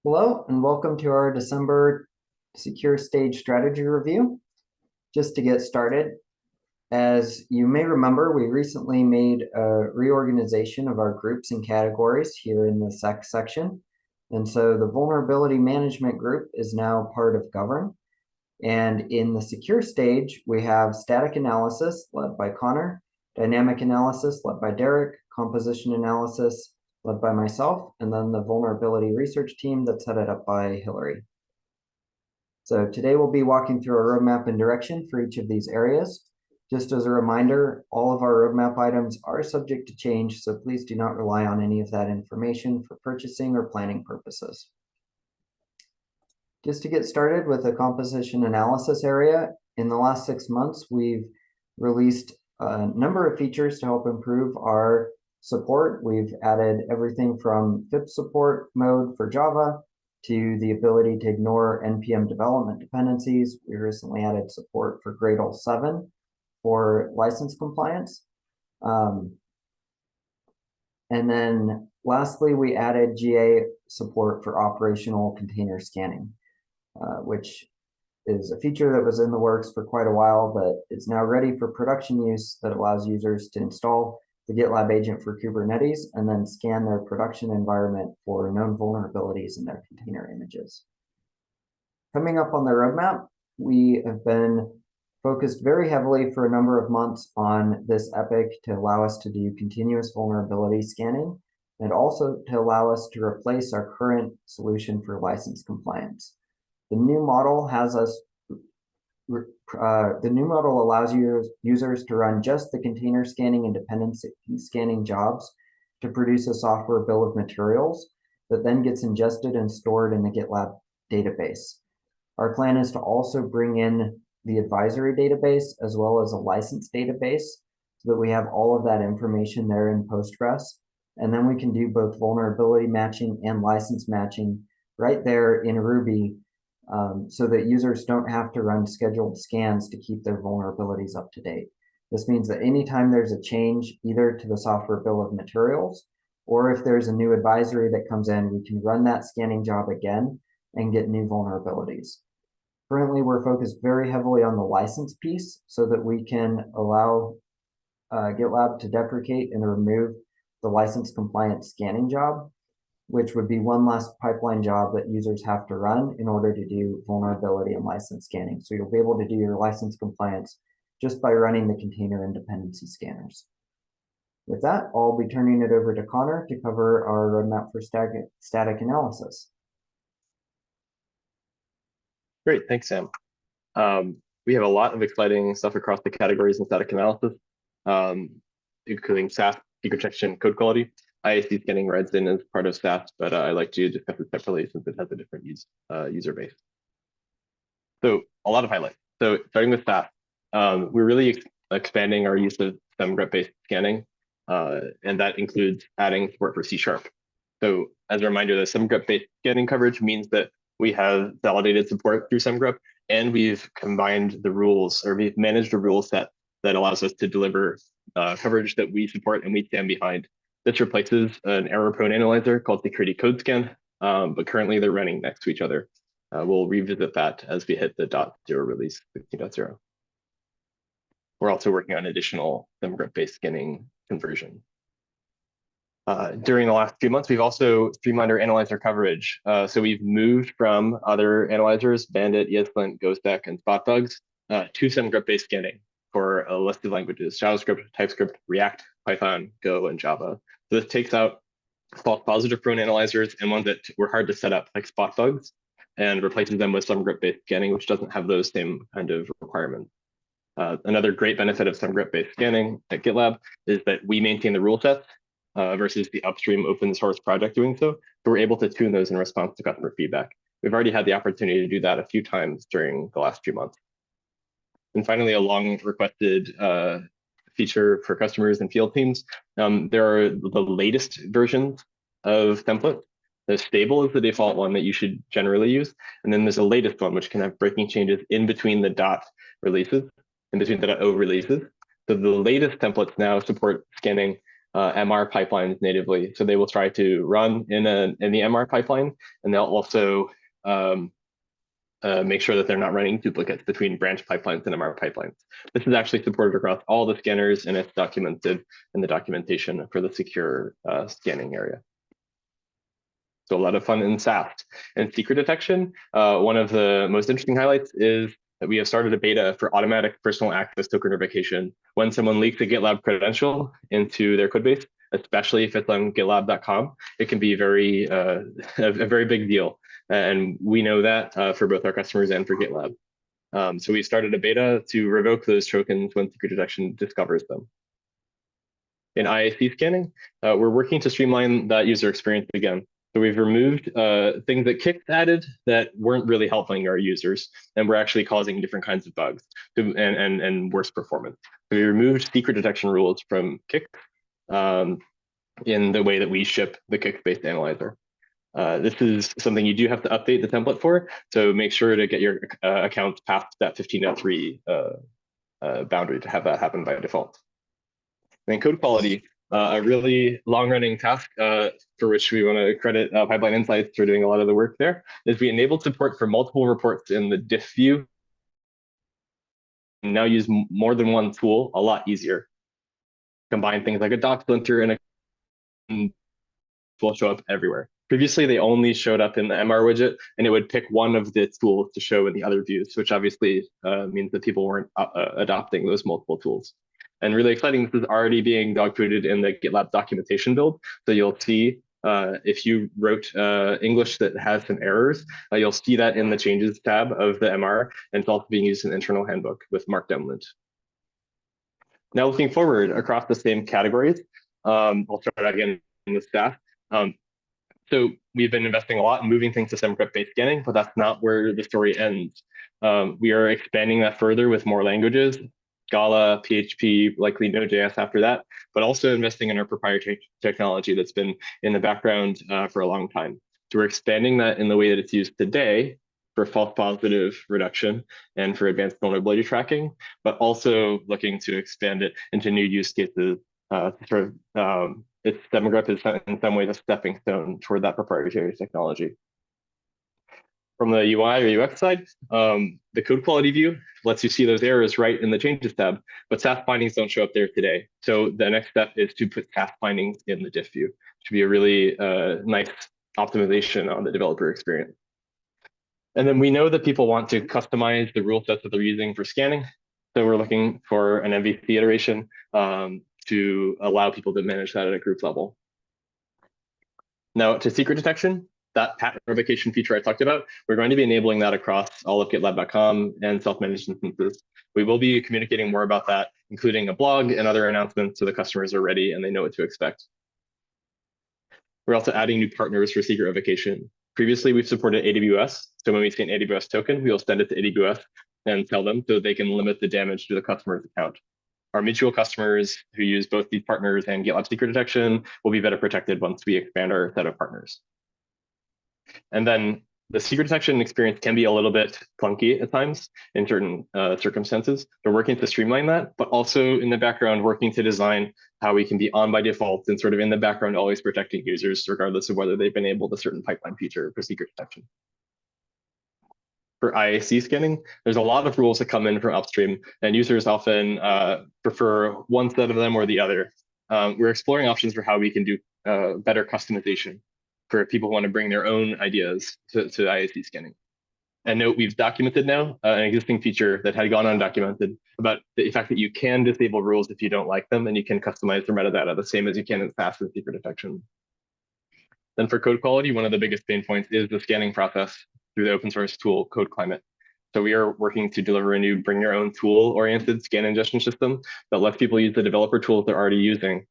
Hello, and welcome to our December Secure Stage Strategy Review. Just to get started, as you may remember, we recently made a reorganization of our groups and categories here in the SEC section. And so the Vulnerability Management Group is now part of Govern. And in the Secure Stage, we have Static Analysis, led by Connor, Dynamic Analysis, led by Derek, Composition Analysis, led by myself, and then the Vulnerability Research Team that's headed up by Hillary. So today we'll be walking through a roadmap and direction for each of these areas. Just as a reminder, all of our roadmap items are subject to change, so please do not rely on any of that information for purchasing or planning purposes. Just to get started with the composition analysis area, in the last 6 months, we've released a number of features to help improve our support. We've added everything from FIP support mode for Java to the ability to ignore NPM development dependencies. We recently added support for Gradle 7 for license compliance. And then lastly, we added GA support for operational container scanning, which is a feature that was in the works for quite a while, but it's now ready for production use that allows users to install the GitLab agent for Kubernetes and then scan their production environment for known vulnerabilities in their container images. Coming up on the roadmap, we have been focused very heavily for a number of months on this epic to allow us to do continuous vulnerability scanning and also to allow us to replace our current solution for license compliance. The new model allows users to run just the container scanning and dependency scanning jobs to produce a software bill of materials that then gets ingested and stored in the GitLab database. Our plan is to also bring in the advisory database as well as a license database so that we have all of that information there in Postgres. And then we can do both vulnerability matching and license matching right there in Ruby, so that users don't have to run scheduled scans to keep their vulnerabilities up to date. This means that anytime there's a change either to the software bill of materials or if there's a new advisory that comes in, we can run that scanning job again and get new vulnerabilities. Currently, we're focused very heavily on the license piece so that we can allow GitLab to deprecate and remove the license compliant scanning job, which would be one less pipeline job that users have to run in order to do vulnerability and license scanning. So you'll be able to do your license compliance just by running the container and dependency scanners. With that, I'll be turning it over to Connor to cover our roadmap for static analysis. Great, thanks, Sam. We have a lot of exciting stuff across the categories in static analysis, including SAST, key protection, code quality. IAC scanning rides in as part of SAST, but I like to discuss it separately since it has a different user base. So a lot of highlights. So starting with SAST, we're really expanding our use of SemGrep-based scanning, and that includes adding support for C#. So as a reminder, the SemGrep-based scanning coverage means that we have validated support through SemGrep, and we've combined the rules, or we've managed a rule set that allows us to deliver coverage that we support and we stand behind. This replaces an error-prone analyzer called Security Code Scan, but currently they're running next to each other. We'll revisit that as we hit the .0 release 16.0. We're also working on additional SemGrep-based scanning conversion. During the last few months, we've also streamlined our analyzer coverage. So we've moved from other analyzers, Bandit, ESLint, GhostDeck, and Spotbugs, to SemGrep-based scanning for a list of languages: JavaScript, TypeScript, React, Python, Go, and Java. So this takes out false positive prone analyzers and ones that were hard to set up, like Spotbugs, and replaces them with SemGrep-based scanning, which doesn't have those same kind of requirements. Another great benefit of SemGrep-based scanning at GitLab is that we maintain the rule sets versus the upstream open source project doing so. So we're able to tune those in response to customer feedback. We've already had the opportunity to do that a few times during the last few months. And finally, a long requested feature for customers and field teams. There are the latest versions of templates. The stable is the default one that you should generally use. And then there's a latest one, which can have breaking changes in between the dot releases, in between the .0 releases. So the latest templates now support scanning MR pipelines natively. So they will try to run in the MR pipeline, and they'll also make sure that they're not running duplicates between branch pipelines and MR pipelines. This is actually supported across all the scanners, and it's documented in the documentation for the secure scanning area. So a lot of fun in SAST. And secret detection, one of the most interesting highlights is that we have started a beta for automatic personal access token verification. When someone leaks a GitLab credential into their codebase, especially if it's on gitlab.com, it can be a very big deal. And we know that for both our customers and for GitLab. So we started a beta to revoke those tokens when secret detection discovers them. In IAC scanning, we're working to streamline that user experience again. So we've removed things that Kix added that weren't really helping our users, and were actually causing different kinds of bugs and worse performance. So we removed secret detection rules from Kix in the way that we ship the Kix-based analyzer. This is something you do have to update the template for, so make sure to get your accounts past that 15.3 boundary to have that happen by default. And code quality, a really long-running task for which we want to credit Pipeline Insights for doing a lot of the work there, is we enabled support for multiple reports in the diff view. And now use more than one tool a lot easier. Combine things like a doc splinter and will show up everywhere. Previously, they only showed up in the MR widget, and it would pick one of the tools to show in the other views, which obviously means that people weren't adopting those multiple tools. And really exciting, this is already being dog-fooded in the GitLab documentation build. So you'll see if you wrote English that has some errors, you'll see that in the changes tab of the MR, and it's also being used in the internal handbook with Markdown lint. Now looking forward across the same categories, I'll start again with staff. So we've been investing a lot in moving things to semicript-based scanning, but that's not where the story ends. We are expanding that further with more languages, Scala, PHP, likely Node.js after that, but also investing in our proprietary technology that's been in the background for a long time. So we're expanding that in the way that it's used today for false positive reduction and for advanced vulnerability tracking, but also looking to expand it into new use cases. Semigrep is in some ways a stepping stone toward that proprietary technology. From the UI or UX side, the code quality view lets you see those errors right in the changes tab, but SAS findings don't show up there today. So the next step is to put SAS findings in the diff view, which would be a really nice optimization on the developer experience. And then we know that people want to customize the rule sets that they're using for scanning. So we're looking for an MVC iteration to allow people to manage that at a group level. Now to secret detection, that pattern revocation feature I talked about, we're going to be enabling that across all of GitLab.com and self-managed instances. We will be communicating more about that, including a blog and other announcements so the customers are ready and they know what to expect. We're also adding new partners for secret revocation. Previously, we've supported AWS. So when we see an AWS token, we'll send it to AWS and tell them so they can limit the damage to the customer's account. Our mutual customers who use both these partners and GitLab secret detection will be better protected once we expand our set of partners. And then the secret detection experience can be a little bit clunky at times in certain circumstances. We're working to streamline that, but also in the background, working to design how we can be on by default and sort of in the background, always protecting users, regardless of whether they've enabled a certain pipeline feature for secret detection. For IAC scanning, there's a lot of rules that come in from upstream, and users often prefer one set of them or the other. We're exploring options for how we can do better customization for people who want to bring their own ideas to IAC scanning. And note, we've documented now an existing feature that had gone undocumented about the fact that you can disable rules if you don't like them, and you can customize the metadata the same as you can in SAS and secret detection. Then for code quality, one of the biggest pain points is the scanning process through the open source tool Code Climate. So we are working to deliver a new bring your own tool-oriented scan ingestion system that lets people use the developer tools they're already using,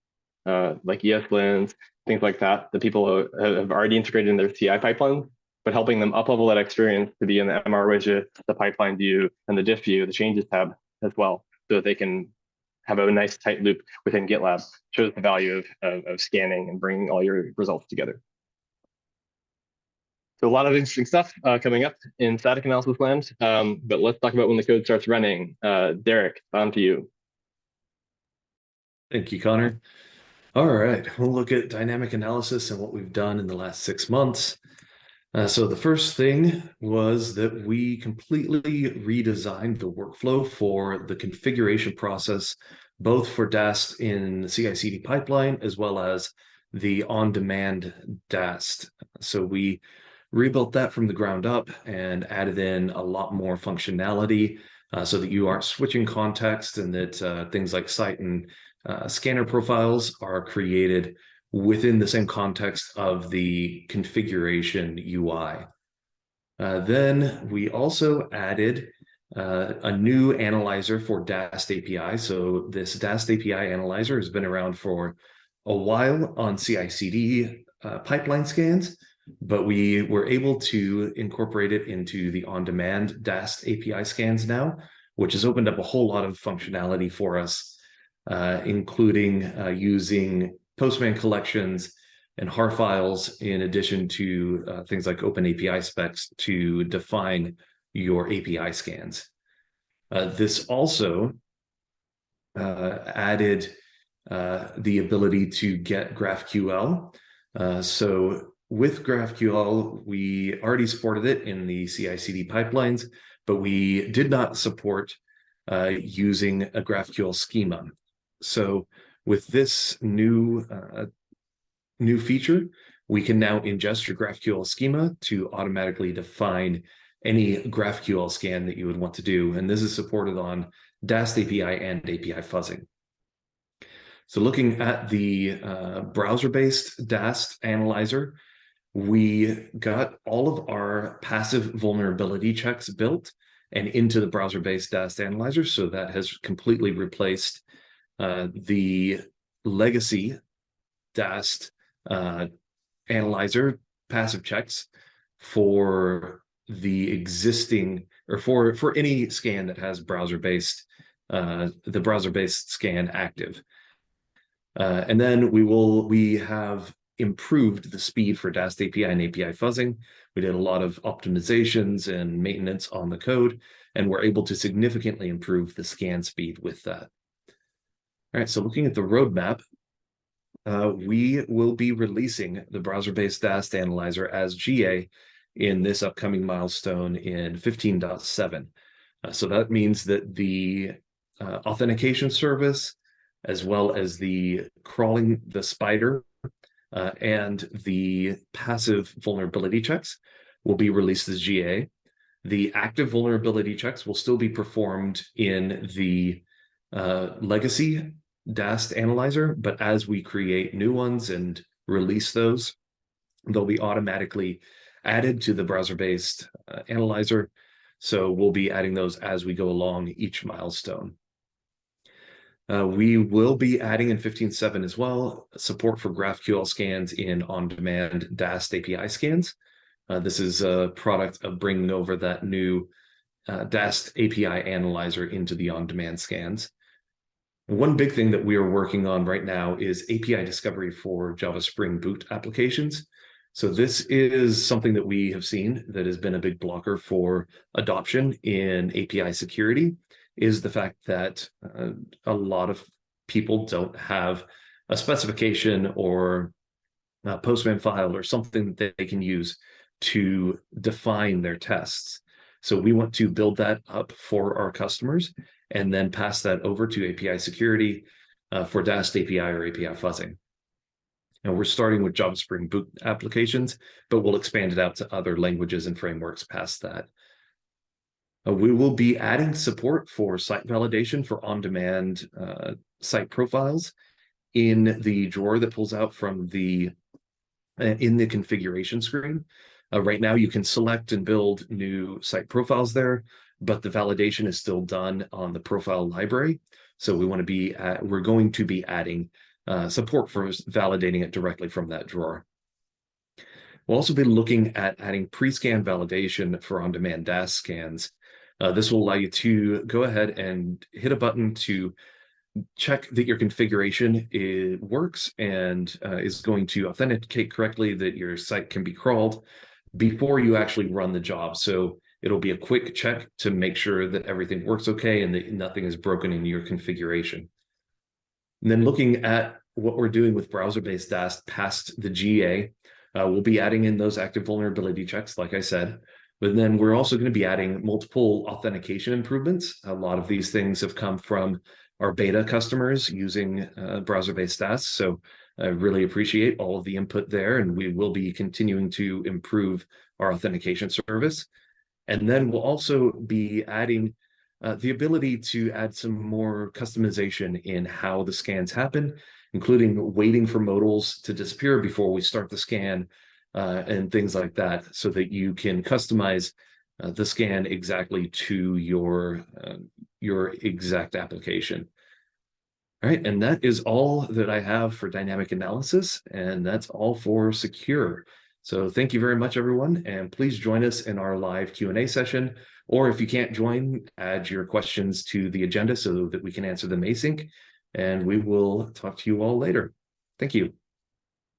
like ESLins, things like that, that people have already integrated in their CI pipelines, but helping them up-level that experience to be in the MR widget, the pipeline view, and the diff view, the changes tab as well, so that they can have a nice tight loop within GitLab, shows the value of scanning and bringing all your results together. So a lot of interesting stuff coming up in static analysis land, but let's talk about when the code starts running. Derek, on to you. Thank you, Connor. All right, we'll look at dynamic analysis and what we've done in the last 6 months. So the first thing was that we completely redesigned the workflow for the configuration process, both for Dast in the CI/CD pipeline as well as the on-demand Dast. So we rebuilt that from the ground up and added in a lot more functionality so that you aren't switching context, and that things like site and scanner profiles are created within the same context of the configuration UI. Then we also added a new analyzer for Dast API. So this Dast API analyzer has been around for a while on CI/CD pipeline scans, but we were able to incorporate it into the on-demand Dast API scans now, which has opened up a whole lot of functionality for us, including using Postman collections and HAR files, in addition to things like Open API specs to define your API scans. This also added the ability to get GraphQL. So with GraphQL, we already supported it in the CI/CD pipelines, but we did not support using a GraphQL schema. So with this new feature, we can now ingest your GraphQL schema to automatically define any GraphQL scan that you would want to do. And this is supported on Dast API and API fuzzing. So looking at the browser-based Dast analyzer, we got all of our passive vulnerability checks built and into the browser-based Dast analyzer. So that has completely replaced the legacy Dast analyzer passive checks for the existing, or for any scan that has browser-based, the browser-based scan active. And then we have improved the speed for Dast API and API fuzzing. We did a lot of optimizations and maintenance on the code, and we're able to significantly improve the scan speed with that. All right, so looking at the roadmap, we will be releasing the browser-based Dast analyzer as GA in this upcoming milestone in 15.7. So that means that the authentication service, as well as the crawling the spider and the passive vulnerability checks, will be released as GA. The active vulnerability checks will still be performed in the legacy Dast analyzer, but as we create new ones and release those, they'll be automatically added to the browser-based analyzer. So we'll be adding those as we go along each milestone. We will be adding in 15.7 as well support for GraphQL scans in on-demand Dast API scans. This is a product of bringing over that new Dast API analyzer into the on-demand scans. One big thing that we are working on right now is API discovery for Java Spring Boot applications. So this is something that we have seen that has been a big blocker for adoption in API security, is the fact that a lot of people don't have a specification or a Postman file or something that they can use to define their tests. So we want to build that up for our customers and then pass that over to API security for Dast API or API fuzzing. And we're starting with Java Spring Boot applications, but we'll expand it out to other languages and frameworks past that. We will be adding support for site validation for on-demand site profiles in the drawer that pulls out from in the configuration screen. Right now, you can select and build new site profiles there, but the validation is still done on the profile library. So we're going to be adding support for validating it directly from that drawer. We'll also be looking at adding pre-scan validation for on-demand Dast scans. This will allow you to go ahead and hit a button to check that your configuration works and is going to authenticate correctly, that your site can be crawled before you actually run the job. So it'll be a quick check to make sure that everything works okay and that nothing is broken in your configuration. And then looking at what we're doing with browser-based DAST past the GA. We'll be adding in those active vulnerability checks, like I said, but then we're also going to be adding multiple authentication improvements. A lot of these things have come from our beta customers using browser-based DAST. So I really appreciate all of the input there, and we will be continuing to improve our authentication service. And then we'll also be adding the ability to add some more customization in how the scans happen, including waiting for modals to disappear before we start the scan and things like that, so that you can customize the scan exactly to your exact application. All right, and that is all that I have for dynamic analysis, and that's all for secure. So thank you very much, everyone, and please join us in our live Q&A session, or if you can't join, add your questions to the agenda so that we can answer them async, and we will talk to you all later. Thank you.